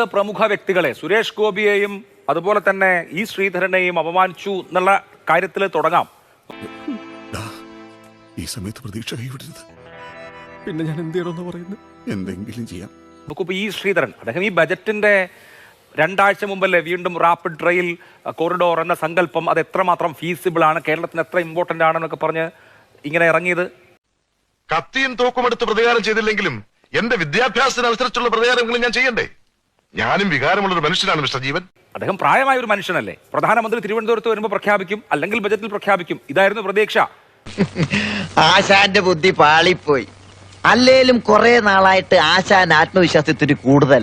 രണ്ട് പ്രമുഖ വ്യക്തികളെ സുരേഷ് ഗോപിയെയും അതുപോലെ തന്നെ ഈ ശ്രീധരനെയും അപമാനിച്ചു എന്നുള്ള കാര്യത്തിൽ തുടങ്ങാം. ഈ സമയത്ത് പ്രതീക്ഷ കൈവിടരുത്. പിന്നെ ഞാൻ എന്ത് ചെയ്യണമെന്ന് പറയുന്നത്? എന്തെങ്കിലും ചെയ്യാം. നോക്കൂ, ഈ ശ്രീധരൻ അദ്ദേഹം ഈ ബജറ്റിന്റെ 2 ആഴ്ച മുമ്പല്ലേ വീണ്ടും റാപ്പിഡ് റെയിൽ കോറിഡോർ എന്ന സങ്കല്പം അത് എത്രമാത്രം ഫീസിബിൾ ആണ്, കേരളത്തിന് എത്ര ഇമ്പോർട്ടന്റ് ആണെന്നൊക്കെ പറഞ്ഞ് ഇങ്ങനെ ഇറങ്ങിയത്. കത്തിയും തോക്കുമെടുത്ത് പ്രതികാരം ചെയ്തില്ലെങ്കിലും എന്റെ വിദ്യാഭ്യാസത്തിന് അനുസരിച്ചുള്ള പ്രതികാരങ്ങളും ഞാൻ ചെയ്യണ്ടേ? ഞാനും വികാരമുള്ള ഒരു മനുഷ്യനാണ് മിസ്റ്റർ ജീവൻ. അദ്ദേഹം പ്രായമായ ഒരു മനുഷ്യനല്ലേ. പ്രധാനമന്ത്രി തിരുവനന്തപുരത്ത് വരുമ്പോൾ പ്രഖ്യാപിക്കും, അല്ലെങ്കിൽ ബജറ്റിൽ പ്രഖ്യാപിക്കും. ഇതായിരുന്നു പ്രതീക്ഷ. ആശാന്റെ ബുദ്ധി പാളിപ്പോയി. അല്ലേലും കുറെ നാളായിട്ട് ആശാൻ ആത്മവിശ്വാസത്തിന് കൂടുതൽ.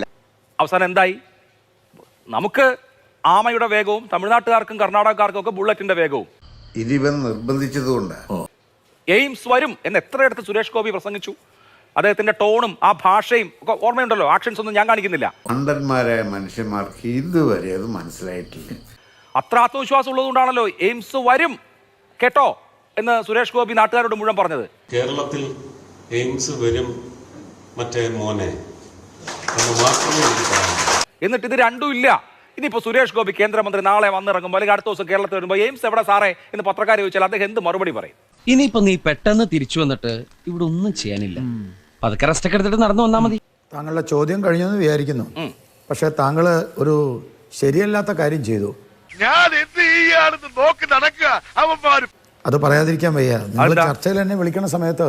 അവസാനം എന്തായി? നമുക്ക് ആമയുടെ വേഗവും തമിഴ്നാട്ടുകാർക്കും കർണാടകക്കാർക്കും ഒക്കെ ബുള്ളറ്റിന്റെ വേഗവും. ഇതിവൻ നിർബന്ധിച്ചതുകൊണ്ട് എയിംസ് വരും എന്ന് എത്രയിടത്ത് സുരേഷ് ഗോപി പ്രസംഗിച്ചു. അദ്ദേഹത്തിന്റെ ടോണും ആ ഭാഷയും ഒക്കെ ഓർമ്മയുണ്ടല്ലോ. ആക്ഷൻസ് ഒന്നും ഞാൻ കാണിക്കുന്നില്ല. മണ്ടന്മാരായ മനുഷ്യന്മാർക്ക് ഇതുവരെ അത് മനസ്സിലായിട്ടില്ല. അത്ര ആത്മവിശ്വാസം ഉള്ളതുകൊണ്ടാണല്ലോ എയിംസ് വരും കേട്ടോ എന്ന് സുരേഷ് ഗോപി നാട്ടുകാരോട് മുഴുവൻ പറഞ്ഞത്. കേരളത്തിൽ എയിംസ് വരും മറ്റേ മോനെ എന്ന് മാത്രമേ എനിക്ക് പറയാൻ. എന്നിട്ട് ഇത് രണ്ടും ഇല്ല. ഇനിയിപ്പോ സുരേഷ് ഗോപി കേന്ദ്രമന്ത്രി നാളെ വന്നിറങ്ങുമ്പോൾ അല്ലെങ്കിൽ അടുത്ത ദിവസം കേരളത്തിൽ വരുമ്പോൾ എയിംസ് എവിടെ സാറേ എന്ന് പത്രക്കാരെ ചോദിച്ചാൽ അദ്ദേഹം എന്ത് മറുപടി പറയും? ഇനിയിപ്പോ നീ പെട്ടെന്ന് തിരിച്ചു വന്നിട്ട് ഇവിടെ ഒന്നും ചെയ്യാനില്ല, പതുക്കെ റെസ്റ്റ് ഒക്കെ എടുത്തിട്ട് നടന്നു വന്നാൽ മതി. താങ്കളുടെ ചോദ്യം കഴിഞ്ഞെന്ന് വിചാരിക്കുന്നു. പക്ഷെ താങ്കൾ ഒരു ശരിയല്ലാത്ത കാര്യം ചെയ്തു. ഞാൻ എന്ത് ചെയ്യാണെന്ന് നോക്കി നടക്കുക അവന്മാരും. അത് പറയാതിരിക്കാൻ വയ്യ. നിങ്ങൾ ചർച്ചയിൽ എന്നെ വിളിക്കുന്ന സമയത്ത്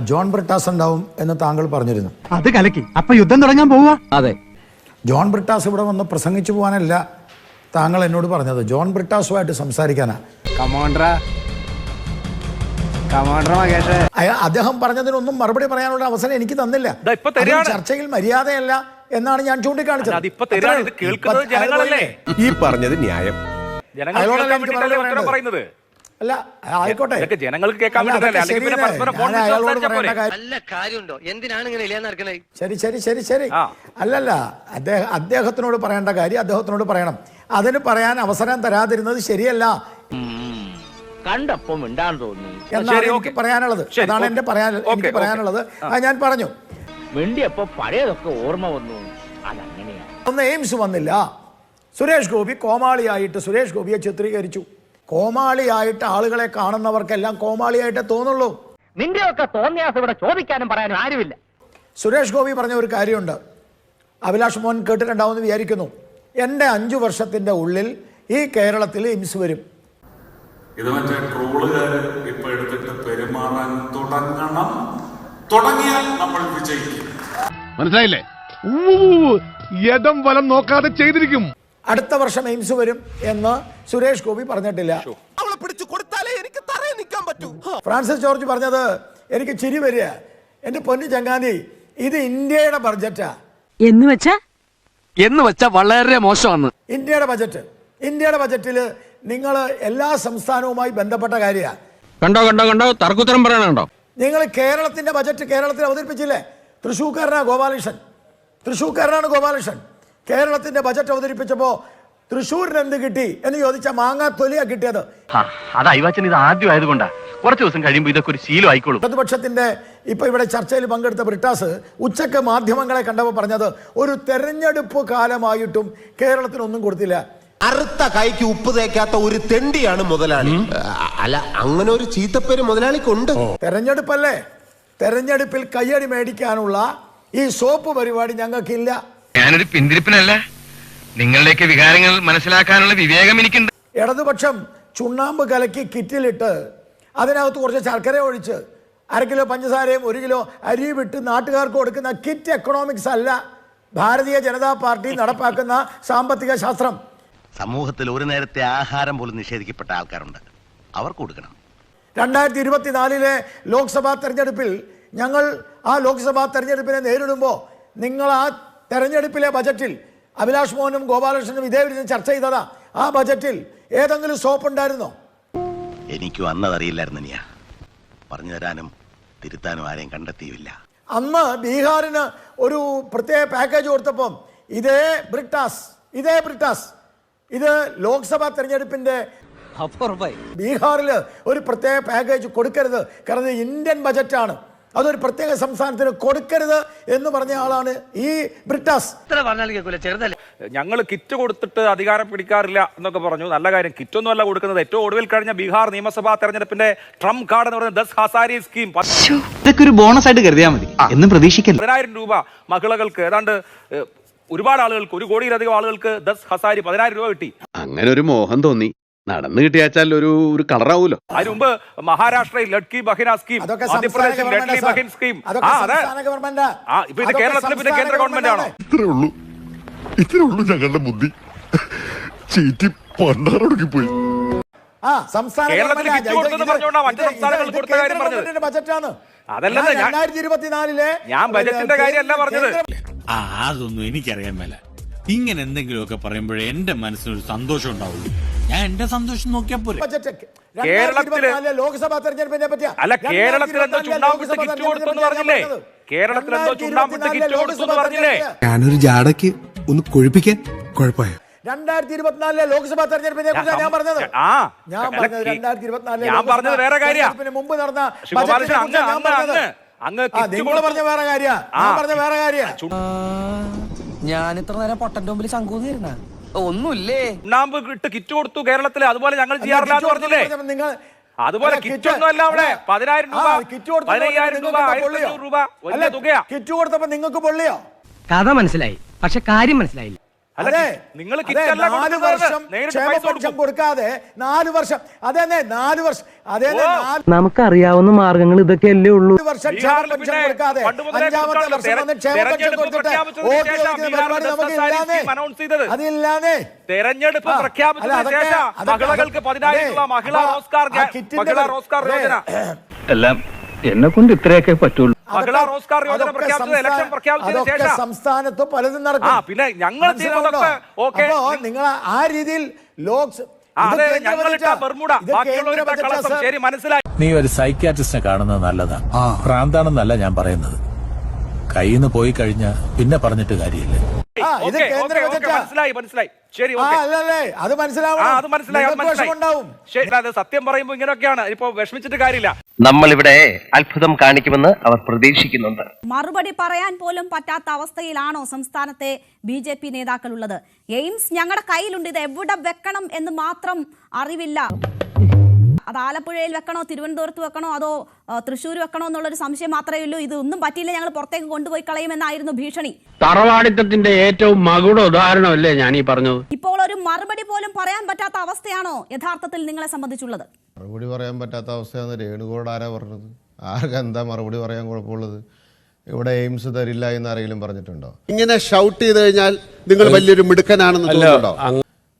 ജോൺ ബ്രിട്ടാസ് ഉണ്ടാവും എന്ന് താങ്കൾ പറഞ്ഞിരുന്നു. അത് കലക്കി. അപ്പൊ യുദ്ധം തുടങ്ങാൻ പോവാ? അതെ, ജോൺ ബ്രിട്ടാസ് ഇവിടെ വന്ന് പ്രസംഗിച്ചു പോകാനല്ല താങ്കൾ എന്നോട് പറഞ്ഞത്, ജോൺ ബ്രിട്ടാസുമായിട്ട് സംസാരിക്കാനാ. അദ്ദേഹം പറഞ്ഞതിനൊന്നും മറുപടി പറയാനുള്ള അവസരം എനിക്ക് തന്നില്ല. ചർച്ചയിൽ മര്യാദയല്ല എന്നാണ് ഞാൻ ചൂണ്ടിക്കാണിച്ചത്. ഈ പറഞ്ഞത് ന്യായം. പറയുന്നത് അല്ല, ആയിക്കോട്ടെ. ജനങ്ങൾക്ക് കേൾക്കാൻ ശരി ശരി ശരി ശരി. അല്ലല്ല, അദ്ദേഹത്തിനോട് പറയേണ്ട കാര്യം അദ്ദേഹത്തിനോട് പറയണം. അതിന് പറയാൻ അവസരം തരാതിരുന്നത് ശരിയല്ല കണ്ടപ്പം ഉണ്ടാന്ന് തോന്നി എന്നാണ് എനിക്ക് പറയാനുള്ളത്. അതാണ് എനിക്ക് പറയാനുള്ളത്. അത് ഞാൻ പറഞ്ഞു. വേണ്ടിയപ്പോ പഴയതൊക്കെ ഓർമ്മ വന്നു. അതങ്ങനെയാ. ഒന്ന് എയിംസ് വന്നില്ല. സുരേഷ് ഗോപി കോമാളിയായിട്ട് സുരേഷ് ഗോപിയെ ചിത്രീകരിച്ചു. കോമാളിയായിട്ട് ആളുകളെ കാണുന്നവർക്കെല്ലാം കോമാളിയായിട്ടേ തോന്നുള്ളൂ. നിന്റെയൊക്കെ തോന്നിയാസം ഇവിടെ ചോദിക്കാനും പറയാനും ആരുമില്ല. സുരേഷ് ഗോപി പറഞ്ഞ ഒരു കാര്യമുണ്ട്, അഭിലാഷ് മോഹൻ കേട്ടിട്ടുണ്ടാവുമെന്ന് വിചാരിക്കുന്നു. എൻ്റെ 5 വർഷത്തിന്റെ ഉള്ളിൽ ഈ കേരളത്തിൽ എയിംസ് വരും. ഇത് മറ്റേ ട്രോളുകാര് ഇപ്പൊ എടുത്തിട്ട് പെരുമാറാൻ തുടങ്ങിയാൽ നമ്മൾ വിജയിക്കും. മനസ്സിലായില്ലേ? യഥം വലം നോക്കാതെ ചെയ്തിരിക്കും. അടുത്ത വർഷം എയിംസ് വരും എന്ന് സുരേഷ് ഗോപി പറഞ്ഞിട്ടില്ല. ഫ്രാൻസിസ് ജോർജ് പറഞ്ഞത് എനിക്ക് ചിരി വരിക. എന്റെ പൊന്നു ചങ്ങാതി, ഇത് ഇന്ത്യയുടെ ബഡ്ജറ്റാ. എന്ന് വെച്ചാ വളരെ മോശമാണ്. ഇന്ത്യയുടെ ബജറ്റിൽ നിങ്ങൾ എല്ലാ സംസ്ഥാനവുമായി ബന്ധപ്പെട്ട കാര്യമാണ്. കണ്ടോ തർക്കുത്തരം പറയണോ? നിങ്ങൾ കേരളത്തിന്റെ ബജറ്റ് കേരളത്തിൽ അവതരിപ്പിച്ചില്ലേ? തൃശ്ശൂർക്കാരനാണ് ഗോപാലകൃഷ്ണൻ. കേരളത്തിന്റെ ബജറ്റ് അവതരിപ്പിച്ചപ്പോ തൃശ്ശൂരിന് എന്ത് കിട്ടി എന്ന് ചോദിച്ചാൽ മാങ്ങാത്തൊലിയാ കിട്ടിയത്. അത് അയവാച്ചൻ ഇത് ആദ്യം ആയതുകൊണ്ടാ. കുറച്ച് ദിവസം കഴിയുമ്പോൾ ഇതൊക്കെ ഒരു ശീലം ആയിക്കോളും. പ്രതിപക്ഷത്തിന്റെ ഇപ്പൊ ഇവിടെ ചർച്ചയിൽ പങ്കെടുത്ത ബ്രിട്ടാസ് ഉച്ചക്ക് മാധ്യമങ്ങളെ കണ്ടപ്പോൾ പറഞ്ഞത് ഒരു തെരഞ്ഞെടുപ്പ് കാലമായിട്ടും കേരളത്തിനൊന്നും കൊടുത്തില്ല. അറുത്ത കൈക്ക് ഉപ്പ് തേക്കാത്ത ഒരു തെണ്ടിയാണ് മുതലാളി. അല്ല, അങ്ങനെ ഒരു ചീത്തപ്പേര് മുതലാളിക്കുണ്ട്. തെരഞ്ഞെടുപ്പല്ലേ, തെരഞ്ഞെടുപ്പിൽ കയ്യടി മേടിക്കാനുള്ള ഈ സോപ്പ് പരിപാടി ഞങ്ങൾക്കില്ല. ഞാനൊരു പിന്തിരിപ്പിനല്ല, നിങ്ങളുടെയൊക്കെ വികാരങ്ങൾ മനസ്സിലാക്കാനുള്ള വിവേകം എനിക്കുണ്ട്. ഇടതുപക്ഷം ചുണ്ണാമ്പ് കലക്കി കിറ്റിലിട്ട് അതിനകത്ത് കുറച്ച് ശർക്കര ഒഴിച്ച് 1/2 കിലോ പഞ്ചസാരയും 1 കിലോ അരിയും ഇട്ട് നാട്ടുകാർക്ക് കൊടുക്കുന്ന കിറ്റ് എക്കണോമിക്സ് അല്ല ഭാരതീയ ജനതാ പാർട്ടി നടപ്പാക്കുന്ന സാമ്പത്തിക ശാസ്ത്രം. സമൂഹത്തിൽ ഒരു നേരത്തെ ആഹാരം പോലും നിഷേധിക്കപ്പെട്ട ആൾക്കാരുണ്ട്, അവർക്ക് കൊടുക്കണം. 2024 ലോക്സഭാ തെരഞ്ഞെടുപ്പിൽ ഞങ്ങൾ ആ ലോക്സഭാ തെരഞ്ഞെടുപ്പിനെ നേരിടുമ്പോൾ നിങ്ങൾ ആ തെരഞ്ഞെടുപ്പിലെ ബജറ്റിൽ അഭിലാഷ് മോഹനും ഗോപാലകൃഷ്ണനും ഇതേ വിധം ചർച്ച ചെയ്തതാ. ആ ബജറ്റിൽ ഏതെങ്കിലും സോപ്പ് ഉണ്ടായിരുന്നോ? എനിക്കും അന്നതറിയില്ലായിരുന്നു. നീ പറഞ്ഞു തരാനും തിരുത്താനും ആരെയും കണ്ടെത്തിയില്ല. അന്ന് ബീഹാറിന് ഒരു പ്രത്യേക പാക്കേജ് കൊടുത്തപ്പം ഇതേ ബ്രിട്ടാസ് ഇത് ലോക്സഭാ തെരഞ്ഞെടുപ്പിന്റെ ബീഹാറിൽ ഒരു പ്രത്യേക പാക്കേജ് കൊടുക്കരുത്, കാരണം ഇന്ത്യൻ ബജറ്റാണ്, അതൊരു പ്രത്യേക സംസ്ഥാനത്തിന് കൊടുക്കരുത് എന്ന് പറഞ്ഞ ആളാണ് ഈ ബ്രിട്ടാസ്. ഞങ്ങൾ കിറ്റ് കൊടുത്തിട്ട് അധികാരം പിടിക്കാറില്ല എന്നൊക്കെ പറഞ്ഞു. നല്ല കാര്യം, കിറ്റൊന്നും അല്ല കൊടുക്കുന്നത്. ഏറ്റവും ഒടുവിൽ കഴിഞ്ഞ ബീഹാർ നിയമസഭാ തെരഞ്ഞെടുപ്പിന്റെ ട്രംപ് കാർഡ് എന്ന് പറയുന്നത് 10 ഹസാരി സ്കീം. ഇതൊക്കെ ഒരു ബോണസ് ആയിട്ട് കരുതിയാൽ മതി, എന്നും പ്രതീക്ഷിക്കില്ല. 10,000 രൂപ മഹിളകൾക്ക്, ഏതാണ്ട് ഒരുപാട് ആളുകൾക്ക്, 1 കോടിയിലധികം ആളുകൾക്ക് 10 ഹസാരി 10,000 രൂപ കിട്ടി. അങ്ങനെ ഒരു മോഹം തോന്നി, നടന്നു കിട്ടിയാച്ചാൽ ഒരു കളറാവൂലോ. അതിന് മുമ്പ് മഹാരാഷ്ട്രയിൽ ലഡ്കി ബഹിന സ്കീം, മധ്യപ്രദേശിൽ ലഡ്കി ബഹിൻ സ്കീം. ഇപ്പൊ ഇത് കേരളത്തിൽ പിന്നെ കേന്ദ്ര ഗവൺമെന്റ് ആണോ? ഇത്രേ ഉള്ളൂ ഞങ്ങളുടെ ബുദ്ധി. ചീറ്റി പണ്ടാറൊടുക്കി പോയി. കേരളത്തിൽ കിറ്റ് കൊടുത്തെന്ന് പറഞ്ഞുകൊണ്ടാണ് മറ്റു സംസ്ഥാനങ്ങൾ കൊടുത്ത കാര്യം പറഞ്ഞത്. ബജറ്റാണ് അതല്ലത്, 2024 ഞാൻ ബജറ്റിന്റെ കാര്യമല്ല പറഞ്ഞത്. അതൊന്നും എനിക്കറിയാൻ മേല. ഇങ്ങനെ എന്തെങ്കിലുമൊക്കെ പറയുമ്പോഴേ എന്റെ മനസ്സിനൊരു സന്തോഷം ഉണ്ടാവുള്ളൂ. ഞാൻ എന്റെ സന്തോഷം നോക്കിയാ പോരെ. കേരളത്തില് ലോക്സഭാ തെരഞ്ഞെടുപ്പിനെ പറ്റി അല്ല, കേരളത്തിൽ എന്തോ ചുണ്ണാമ്പിട്ട് കിറ്റ് കൊടുത്തെന്ന് പറഞ്ഞില്ലേ? കേരളത്തിൽ എന്തോ ചുണ്ണാമ്പിട്ട് കിറ്റ് കൊടുത്തെന്ന് പറഞ്ഞില്ലേ? ഞാനൊരു ജാടയ്ക്ക് ഒന്ന് കൊഴിപ്പിക്കാൻ കുഴപ്പമായ 2024 ലോക്സഭാ തെരഞ്ഞെടുപ്പിനെ കുറിച്ചാണ് ഞാൻ പറഞ്ഞത്. ഞാൻ പറഞ്ഞത് 2024 ഞാൻ പറഞ്ഞത് വേറെ കാര്യമാണ്. മുമ്പ് നടന്ന നിങ്ങൾ പറഞ്ഞ വേറെ കാര്യമാണ്. ഞാൻ പറഞ്ഞ വേറെ കാര്യമാണ്. ഞാൻ ഇത്ര നേരം പൊട്ടന്റെ മുമ്പിൽ ശങ്കൂന്നിരുന്ന ഒന്നുമില്ലേ. ചുണ്ണാമ്പ് ഇട്ട് കിറ്റ് കൊടുത്തു കേരളത്തില്, അതുപോലെ ഞങ്ങൾ ചെയ്യാറില്ല എന്ന് പറഞ്ഞില്ലേ? അതുപോലെ കിറ്റ് ഒന്നും അല്ല, അവിടെ 10,000 രൂപ, 15,000 രൂപ, 1,500 രൂപ വലിയ തുകയാ. കിറ്റ് കൊടുത്തപ്പോ നിങ്ങൾക്ക് പൊള്ളിയോ? കഥ മനസ്സിലായി, പക്ഷെ കാര്യം മനസ്സിലായില്ല. നിങ്ങൾ 4 വർഷം ക്ഷേമപെൻഷൻ കൊടുക്കാതെ 4 വർഷം, അതെ 4 വർഷം, അതെ നമുക്കറിയാവുന്ന മാർഗങ്ങൾ ഇതൊക്കെയല്ലേ ഉള്ളൂ. 4 വർഷം ക്ഷേമപെൻഷൻ കൊടുക്കാതെ 5ാമത്തെ വർഷം വന്ന് ക്ഷേമപെൻഷൻ കൊടുത്തിട്ട് വോട്ട് ചോദിക്കുന്ന പരിപാടി നമുക്ക് ഇല്ലാന്നേ. അതില്ലാന്നേ. തെരഞ്ഞെടുപ്പ് പ്രഖ്യാപിച്ചതിന് ശേഷം മഹിളകൾക്ക് 10,000 രൂപ മഹിളാ റോസ്കാർ യോജന. എല്ലാം എന്നെ കൊണ്ട് ഇത്രയൊക്കെ പറ്റുള്ളൂ. മഹിളാ റോസ്കാർ യോജന പ്രഖ്യാപിച്ചത് ഇലക്ഷൻ പ്രഖ്യാപിച്ചതിന് ശേഷം സംസ്ഥാനത്ത് പലതും നടക്കും. പിന്നെ ഞങ്ങൾ ചെയ്യുന്നതൊക്കെ ഓക്കെ. നിങ്ങൾ ആ രീതിയിൽ ശരി, മനസ്സിലായി. നീ ഒരു സൈക്യാട്രിസ്റ്റിനെ കാണുന്നത് നല്ലതാ. ഭ്രാന്താണെന്നല്ല ഞാൻ പറയുന്നത്. കയ്യിൽ നിന്ന് പോയി കഴിഞ്ഞാ പിന്നെ പറഞ്ഞിട്ട് കാര്യമില്ല. മനസ്സിലായി. ശരി, അത് മനസ്സിലായി. അത് സത്യം പറയുമ്പോ ഇങ്ങനെയൊക്കെയാണ്. ഇപ്പൊ വിഷമിച്ചിട്ട് കാര്യമില്ല. നമ്മളിവിടെ അത്ഭുതം കാണിക്കുമെന്ന് അവർ പ്രതീക്ഷിക്കുന്നുണ്ട്. മറുപടി പറയാൻ പോലും പറ്റാത്ത അവസ്ഥയിലാണോ സംസ്ഥാനത്തെ BJP നേതാക്കളുള്ളത്? എയിംസ് ഞങ്ങളുടെ കയ്യിലുണ്ട്, ഇത് എവിടെ വെക്കണം എന്ന് മാത്രം അറിവില്ല. അത് ആലപ്പുഴയിൽ വെക്കണോ, തിരുവനന്തപുരത്ത് വെക്കണോ, അതോ തൃശ്ശൂർ വെക്കണോ എന്നുള്ളൊരു സംശയം മാത്രമേ ഉള്ളൂ. ഇത് ഒന്നും പറ്റിയില്ല, ഞങ്ങൾ പുറത്തേക്ക് കൊണ്ടുപോയി കളയുമെന്നായിരുന്നു ഭീഷണി. തറവാടിത്തത്തിന്റെ ഏറ്റവും മകുട ഉദാഹരണമല്ലേ ഞാൻ ഈ പറഞ്ഞത്. ഇപ്പോൾ ഒരു മറുപടി പോലും പറയാൻ പറ്റാത്ത അവസ്ഥയാണോ യഥാർത്ഥത്തിൽ നിങ്ങളെ സംബന്ധിച്ചുള്ളത്? മറുപടി പറയാൻ പറ്റാത്ത അവസ്ഥയാണ് രേണുകോട് ആരാ പറഞ്ഞത്? ആർക്കും എന്താ മറുപടി പറയാൻ കുഴപ്പമുള്ളത്? ഇവിടെ എയിംസ് തരില്ല എന്ന് ആരെങ്കിലും പറഞ്ഞിട്ടുണ്ടോ? ഇങ്ങനെ ഷൗട്ട് ചെയ്ത് കഴിഞ്ഞാൽ നിങ്ങൾ വലിയൊരു മിടുക്കനാണെന്ന് തോന്നുന്നുണ്ടോ?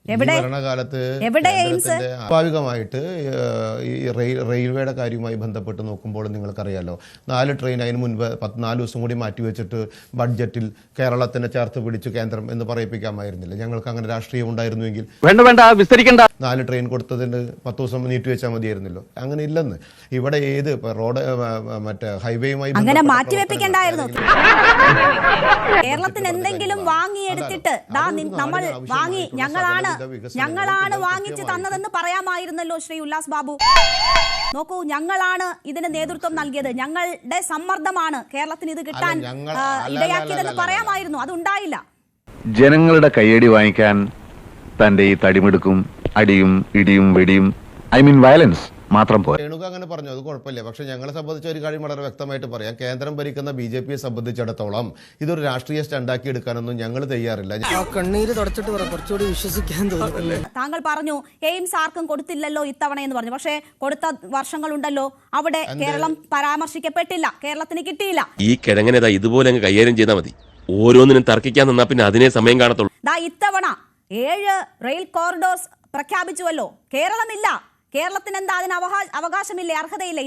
ഭരണകാലത്ത് സ്വാഭാവികമായിട്ട് ഈ റെയിൽവേയുടെ കാര്യവുമായി ബന്ധപ്പെട്ട് നോക്കുമ്പോൾ നിങ്ങൾക്കറിയാലോ, 4 ട്രെയിൻ അതിന് മുൻപ് 14 ദിവസം കൂടി മാറ്റിവെച്ചിട്ട് ബഡ്ജറ്റിൽ കേരളത്തിനെ ചേർത്ത് പിടിച്ചു കേന്ദ്രം എന്ന് പറയിപ്പിക്കാമായിരുന്നില്ല. ഞങ്ങൾക്ക് അങ്ങനെ രാഷ്ട്രീയം ഉണ്ടായിരുന്നുവെങ്കിൽ വേണ്ട വിസ്തരിക്കണ്ട. 4 ട്രെയിൻ കൊടുത്തതിന് 10 ദിവസം നീട്ടിവെച്ചാൽ മതിയായിരുന്നല്ലോ. അങ്ങനെ ഇല്ലെന്ന്. ഇവിടെ ഏത് റോഡ് മറ്റേ ഹൈവേയുമായി മാറ്റിവെപ്പിക്കണ്ടായിരുന്നു. കേരളത്തിന് എന്തെങ്കിലും വാങ്ങിയെടുത്തിട്ട് നമ്മൾ വാങ്ങി, ഞങ്ങളാണ് വാങ്ങിച്ചു തന്നതെന്ന് പറയാമായിരുന്നല്ലോ ശ്രീ ഉല്ലാസ് ബാബു. നോക്കൂ, ഞങ്ങളാണ് ഇതിന് നേതൃത്വം നൽകിയത്, ഞങ്ങളുടെ സമ്മർദ്ദമാണ് കേരളത്തിന് ഇത് കിട്ടാൻ ഇടയാക്കിയതെന്ന് പറയാമായിരുന്നു. അതുണ്ടായില്ല. ജനങ്ങളുടെ കയ്യടി വാങ്ങിക്കാൻ തന്റെ ഈ തടിമെടുക്കും അടിയും ഇടിയും വെടിയും വയലൻസ് മാത്രം പോയി. രേണുക അങ്ങനെ പറഞ്ഞു, അത് കുഴപ്പമില്ല. പക്ഷെ ഞങ്ങളെ സംബന്ധിച്ച ഒരു കാര്യം വളരെ വ്യക്തമായിട്ട് പറയാം. കേന്ദ്രം ഭരിക്കുന്ന BJPയെ സംബന്ധിച്ചിടത്തോളം ഇതൊരു രാഷ്ട്രീയ സ്റ്റണ്ടാക്കി എടുക്കാനൊന്നും ഞങ്ങൾ തയ്യാറില്ല. കണ്ണീര് തുടച്ചിട്ട് കുറച്ചുകൂടി വിശ്വസിക്കാൻ തോന്നുന്നു. താങ്കൾ പറഞ്ഞു എയിംസ് ആർക്കും കൊടുത്തില്ലല്ലോ ഇത്തവണ എന്ന് പറഞ്ഞു. പക്ഷേ കൊടുത്ത വർഷങ്ങളുണ്ടല്ലോ, അവിടെ കേരളം പരാമർശിക്കപ്പെട്ടില്ല, കേരളത്തിന് കിട്ടിയില്ല. ഈ കിഴങ്ങനേതാ ഇതുപോലെ അങ്ങ് കൈകാര്യം ചെയ്താൽ മതി. ഓരോന്നിനും തർക്കിക്കാൻ നിന്നാ പിന്നെ അതിനെ സമയം കാണത്തുള്ളൂ. ഇത്തവണ 7 റെയിൽ കോറിഡോർസ് പ്രഖ്യാപിച്ചുവല്ലോ, കേരളമില്ല. കേരളത്തിന് എന്താ അതിന് അവകാശമില്ലേ, അർഹതയില്ലേ?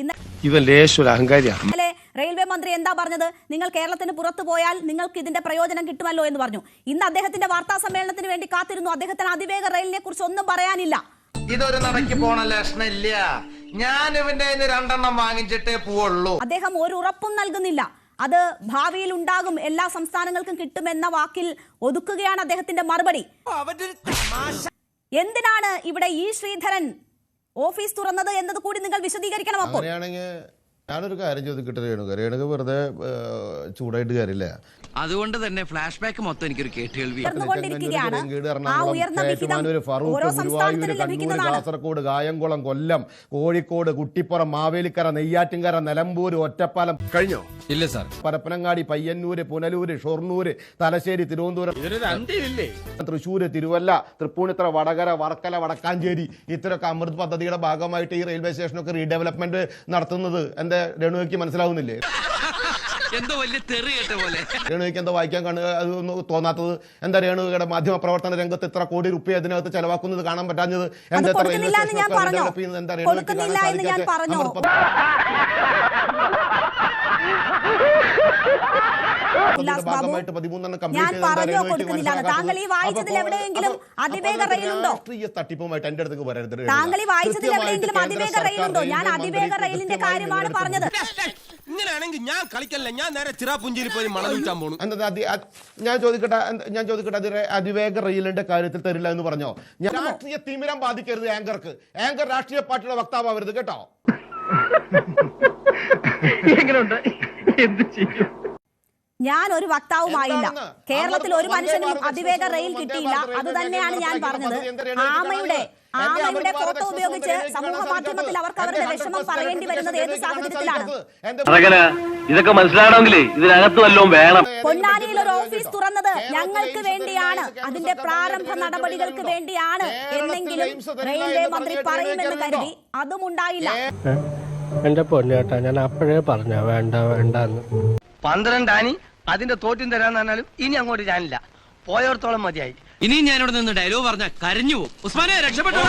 ഇന്നലെ റെയിൽവേ മന്ത്രി എന്താ പറഞ്ഞത്? നിങ്ങൾ കേരളത്തിന് പുറത്തു പോയാൽ നിങ്ങൾക്ക് ഇതിന്റെ പ്രയോജനം കിട്ടുമല്ലോ എന്ന് പറഞ്ഞു. ഇന്ന് അദ്ദേഹത്തിന്റെ വാർത്താ സമ്മേളനത്തിന് വേണ്ടി കാത്തിരുന്നു. അദ്ദേഹത്തിന് അതിവേഗ റെയിലിനെ കുറിച്ച് ഒന്നും പറയാനില്ല. ഇതൊരു നടക്ക് പോണ ലക്ഷണില്ല. ഞാൻ ഇവന്റെ 2 വാങ്ങിച്ചിട്ടേ പോവുള്ളൂ. അദ്ദേഹം ഒരു ഉറപ്പും നൽകുന്നില്ല. അത് ഭാവിയിൽ ഉണ്ടാകും, എല്ലാ സംസ്ഥാനങ്ങൾക്കും കിട്ടുമെന്ന വാക്കിൽ ഒതുക്കുകയാണ് അദ്ദേഹത്തിന്റെ മറുപടി. എന്തിനാണ് ഇവിടെ ഈ ശ്രീധരൻ ഓഫീസ് തുറന്നത് എന്നത് കൂടി നിങ്ങൾ വിശദീകരിക്കണം. അപ്പോൾ ഞാനൊരു കാര്യം ചോദിക്കട്ടെ രേണുക വെറുതെ ചൂടായിട്ട് കാര്യമില്ല. അതുകൊണ്ട് തന്നെ ഫ്ലാഷ് ബാക്ക് മൊത്തം എനിക്കൊരു കേട്ടുകേൾവി. കാസർഗോഡ്, കായംകുളം, കൊല്ലം, കോഴിക്കോട്, കുട്ടിപ്പുറം, മാവേലിക്കര, നെയ്യാറ്റിൻകര, നിലമ്പൂർ, ഒറ്റപ്പാലം കഴിഞ്ഞോ? ഇല്ല സാർ. പരപ്പനങ്ങാടി, പയ്യന്നൂര്, പുനലൂര്, ഷൊർണൂര്, തലശ്ശേരി, തിരുവനന്തപുരം, തൃശ്ശൂര്, തിരുവല്ല, തൃപ്പൂണിത്തുറ, വടകര, വർക്കല, വടക്കാഞ്ചേരി ഇത്തരമൊക്കെ അമൃത് പദ്ധതിയുടെ ഭാഗമായിട്ട് ഈ റെയിൽവേ സ്റ്റേഷനൊക്കെ റീഡെവലപ്മെന്റ് നടത്തുന്നത് എന്റെ രേണുകയ്ക്ക് മനസ്സിലാവുന്നില്ലേ? എന്തോ വലിയ തെറി കേട്ട പോലെ. രേണുകയ്ക്ക് എന്തോ വായിക്കാൻ അതൊന്നും തോന്നാത്തത് എന്താ? രേണുകയുടെ മാധ്യമ പ്രവർത്തന രംഗത്ത് ഇത്ര കോടി രൂപ അതിനകത്ത് ചെലവാക്കുന്നത് കാണാൻ പറ്റാഞ്ഞത് എന്താ? റെയിൽവേ സ്റ്റേഷനൊക്കെ ഡെവലപ്പ് ചെയ്യുന്നത് എന്താ രേണുകയ്ക്ക് കാണാൻ സാധിക്കാത്ത? ഭാഗമായിട്ട് 13 കംപ്ലീറ്റ് രാഷ്ട്രീയ തട്ടിപ്പുമായിട്ട് എന്റെ അടുത്തേക്ക് വരരുത്. ഇങ്ങനെയാണെങ്കിൽ ഞാൻ കളിക്കല്ല, ഞാൻ നേരെ ചിറാപുഞ്ചിയിൽ പോയി മണം വിൽക്കാൻ പോണു. ഞാൻ ചോദിക്കട്ടെ അതിവേഗ റെയിലിന്റെ കാര്യത്തിൽ തരില്ല എന്ന് പറഞ്ഞോ? ഞാൻ രാഷ്ട്രീയ തിമിരം ബാധിക്കരുത് ആങ്കർക്ക്. ആങ്കർ രാഷ്ട്രീയ പാർട്ടിയുടെ വക്താവരുത് കേട്ടോ. ഞാൻ ഒരു വക്താവുമായില്ല. കേരളത്തിൽ ഒരു മനുഷ്യനും അതിവേഗ റെയിൽ കിട്ടിയില്ല. അത് തന്നെയാണ് ഞാൻ പറഞ്ഞത്. ആമയുടെ ഫോട്ടോ ഉപയോഗിച്ച് സമൂഹ മാധ്യമത്തിൽ അവർക്ക് അവരുടെ വിഷമം പറയേണ്ടി വരുന്നത് ഏത് സാഹചര്യത്തിലാണ്? ഇതൊക്കെ മനസ്സിലാണെങ്കിൽ ഇതിനകത്ത് വല്ലതും വേണം. പൊന്നാനിയിൽ ഒരു ഓഫീസ് തുറന്നത് ഞങ്ങൾക്ക് വേണ്ടിയാണ്, അതിന്റെ പ്രാരംഭ നടപടികൾക്ക് വേണ്ടിയാണ് എന്നെങ്കിലും റെയിൽവേ മന്ത്രി പറയുമെന്ന് കരുതി. അതും ഉണ്ടായില്ല. എന്റെ പൊന്നേട്ടാ, ഞാൻ അപ്പോഴേ പറഞ്ഞ വേണ്ട വേണ്ടെന്ന്. 12 ആനി അതിന്റെ തോറ്റും തരാന്ന് പറഞ്ഞാലും ഇനി അങ്ങോട്ട് ഞാനില്ല. പോയോടത്തോളം മതിയായി. ഇനിയും ഞാനിവിടെ നിന്ന് ഡയലോഗ് പറഞ്ഞ കരഞ്ഞു പോകും. ഉസ്മാനെ രക്ഷപ്പെട്ടോ.